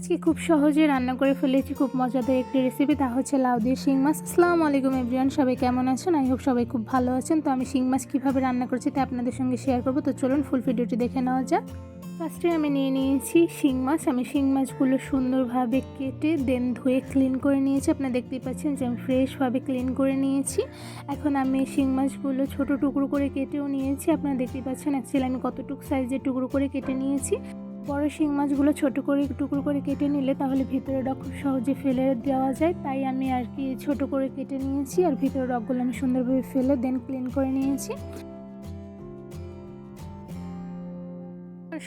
আজকে খুব সহজে রান্না করে ফেলেছি খুব মজাদার একটি রেসিপি, তা হচ্ছে লাউ দিয়ে শিং মাছ। আসসালামু আলাইকুম এভরিওয়ান, সবাই কেমন আছেন? আই হোপ সবাই খুব ভালো আছেন। তো আমি শিং মাছ কীভাবে রান্না করছি তা আপনাদের সঙ্গে শেয়ার করবো। তো চলুন ফুল ভিডিওটি দেখে নেওয়া যাক। ফার্স্টে আমি নিয়ে নিয়েছি শিং মাছ। আমি শিং মাছগুলো সুন্দরভাবে কেটে দেন ধুয়ে ক্লিন করে নিয়েছি। আপনারা দেখতেই পাচ্ছেন যে আমি ফ্রেশভাবে ক্লিন করে নিয়েছি। এখন আমি শিং মাছগুলো ছোটো টুকরো করে কেটেও নিয়েছি। আপনারা দেখতেই পাচ্ছেন অ্যাকচুয়ালি আমি কতটুকু সাইজের টুকরো করে কেটে নিয়েছি। বড় শিং মাছগুলো ছোটো করে টুকরো করে কেটে নিলে তাহলে ভিতরের রগ খুব সহজে ফেলে দেওয়া যায়, তাই আমি আর কি ছোটো করে কেটে নিয়েছি। আর ভিতরের রগগুলো আমি সুন্দরভাবে ফেলে দেন ক্লিন করে নিয়েছি।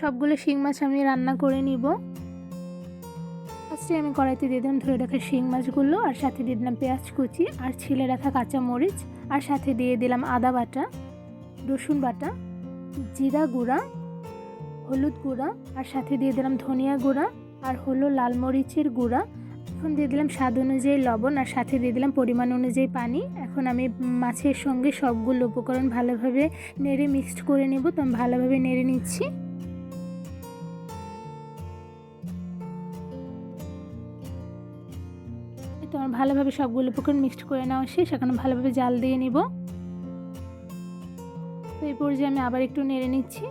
সবগুলো শিং মাছ আমি রান্না করে নিব। ফার্স্টে আমি কড়াইতে দিয়ে দিলাম ধরে রাখা শিং মাছগুলো, আর সাথে দিয়ে দিলাম পেঁয়াজ কুচি আর ছিলে রাখা কাঁচা মরিচ, আর সাথে দিয়ে দিলাম আদা বাটা, রসুন বাটা, জিরা গুঁড়া, হলুদ গুঁড়া, আর সাথে দিয়ে দিলাম ধনিয়া গুঁড়া, আর হলো লাল মরিচের গুঁড়া। এখন দিয়ে দিলাম স্বাদ অনুযায়ী লবণ, আর সাথে দিয়ে দিলাম পরিমাণ অনুযায়ী পানি। এখন আমি মাছের সঙ্গে সবগুলো উপকরণ ভালোভাবে নেড়ে মিক্সড করে নেব। তো আমি ভালোভাবে নেড়ে নিচ্ছি। তো আমার ভালোভাবে সবগুলো উপকরণ মিক্সড করে নেওয়া শেষ। এখন ভালোভাবে জাল দিয়ে নিব। তো এই পর্যায়ে আমি আবার একটু নেড়ে নিচ্ছি।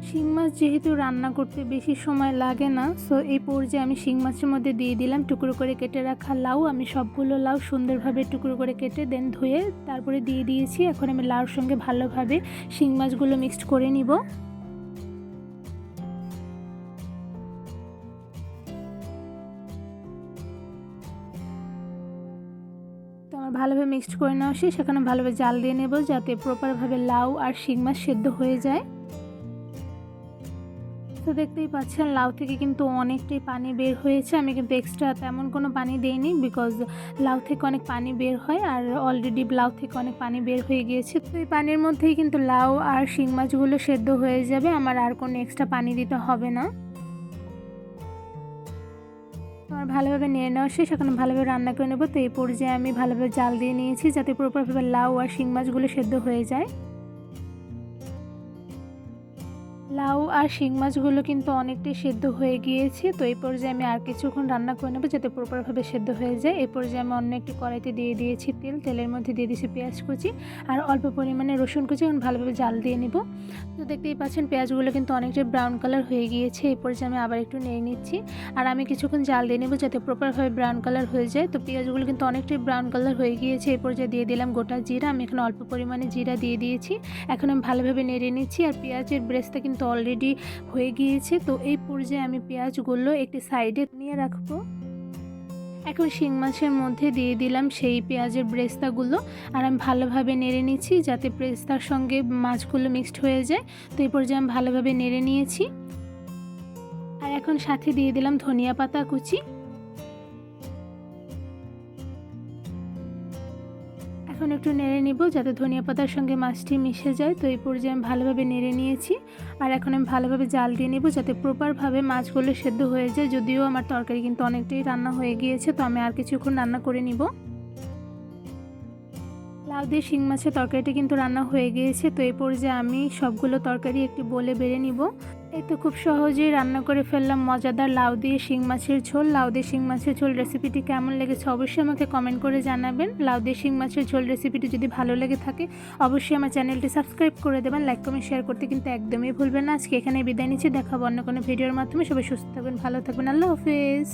শিং মাছ যেহেতু রান্না করতে বেশি সময় লাগে না, সো এই পর্যায়ে আমি শিং মাছের মধ্যে দিয়ে দিলাম টুকরো করে কেটে রাখা লাউ। আমি সবগুলো লাউ সুন্দরভাবে টুকরো করে কেটে দেন ধুয়ে তারপরে দিয়ে দিয়েছি। এখন আমি লাউর সঙ্গে ভালোভাবে শিং মাছগুলো মিক্সড করে নিব। তো আমার ভালোভাবে মিক্সড করে নেওয়া শেষ। সেখানে ভালোভাবে জাল দিয়ে নেব যাতে প্রপারভাবে লাউ আর শিং মাছ সেদ্ধ হয়ে যায়। তো দেখতেই পাচ্ছেন লাউ থেকে কিন্তু অনেকটাই পানি বের হয়েছে। আমি কিন্তু এক্সট্রা তেমন কোনো পানি দেইনি, বিকজ লাউ থেকে অনেক পানি বের হয় আর অলরেডি লাউ থেকে অনেক পানি বের হয়ে গিয়েছে। তো এই পানির মধ্যেই কিন্তু লাউ আর শিং মাছগুলো সেদ্ধ হয়ে যাবে, আমার আর কোনো এক্সট্রা পানি দিতে হবে না। আমার ভালোভাবে নেড়ে নেওয়া শেষ। এখন ভালোভাবে রান্না করে নেব। তো এই পর্যায়ে আমি ভালোভাবে জাল দিয়ে নিয়েছি যাতে প্রপারভাবে লাউ আর শিং মাছগুলো সেদ্ধ হয়ে যায়। লাউ আর শিং মাছগুলো কিন্তু অনেকটাই সেদ্ধ হয়ে গিয়েছে। তো এই পর্যায়ে আমি আর কিছুক্ষণ রান্না করে নেব যাতে প্রপারভাবে সেদ্ধ হয়ে যায়। এই পর্যায়ে আমি অন্য একটি কড়াইতে দিয়ে দিয়েছি তেলের মধ্যে দিয়ে দিয়েছি পেঁয়াজ কুচি আর অল্প পরিমাণে রসুন কুচি। এখন ভালোভাবে জাল দিয়ে নিব। তো দেখতেই পাচ্ছেন পেঁয়াজগুলো কিন্তু অনেকটাই ব্রাউন কালার হয়ে গিয়েছে। এই পর্যায়ে আমি আবার একটু নেড়ে নিচ্ছি আর আমি কিছুক্ষণ জাল দিয়ে নেব যাতে প্রপারভাবে ব্রাউন কালার হয়ে যায়। তো পেঁয়াজগুলো কিন্তু অনেকটাই ব্রাউন কালার হয়ে গিয়েছে। এই পর্যায়ে দিয়ে দিলাম গোটা জিরা। আমি এখানে অল্প পরিমাণে জিরা দিয়ে দিয়েছি। এখন আমি ভালোভাবে নেড়ে নিচ্ছি আর পেঁয়াজের ব্রেস্টটা কিন্তু অলরেডি হয়ে গিয়েছে। তো এই পর্যায়ে আমি পেঁয়াজগুলো একটি সাইডে নিয়ে রাখবো। এখন শিং মাছের মধ্যে দিয়ে দিলাম সেই পেঁয়াজের ব্রেস্তাগুলো, আর আমি ভালোভাবে নেড়ে নিচ্ছি যাতে ব্রেস্তার সঙ্গে মাছগুলো মিক্সড হয়ে যায়। তো এই পর্যায়ে আমি ভালোভাবে নেড়ে নিয়েছি আর এখন সাথে দিয়ে দিলাম ধনিয়া পাতা কুচি। এখন একটু নেড়ে নিব যাতে ধনিয়া পাতার সঙ্গে মাছটি মিশে যায়। তো এই পর্যায়ে আমি ভালোভাবে নেড়ে নিয়েছি আর এখন আমি ভালোভাবে জাল দিয়ে নেব যাতে প্রপারভাবে মাছগুলো সেদ্ধ হয়ে যায়। যদিও আমার তরকারি কিন্তু অনেকটাই রান্না হয়ে গিয়েছে, তো আমি আর কিছুক্ষণ রান্না করে নিব। লাউ দিয়ে শিং মাছের তরকারিটা কিন্তু রান্না হয়ে গিয়েছে। তো এই পর্যায়ে আমি সবগুলো তরকারি একটি বলে বেড়ে নিব। এই তো খুব সহজেই রান্না করে ফেললাম মজাদার লাউ দিয়ে শিং মাছের ঝোল। লাউ দিয়ে শিং মাছের ঝোল রেসিপিটি কেমন লেগেছে অবশ্যই আমাকে কমেন্ট করে জানাবেন। লাউ দিয়ে শিং মাছের ঝোল রেসিপিটি যদি ভালো লেগে থাকে অবশ্যই আমার চ্যানেলটি সাবস্ক্রাইব করে দেবেন। লাইক কমেন্ট শেয়ার করতে কিন্তু একদমই ভুলবেন না। আজকে এখানে বিদায় নিচ্ছি, দেখাবো অন্য কোনো ভিডিওর মাধ্যমে। সবাই সুস্থ থাকবেন, ভালো থাকবেন। আল্লাহ হাফেজ।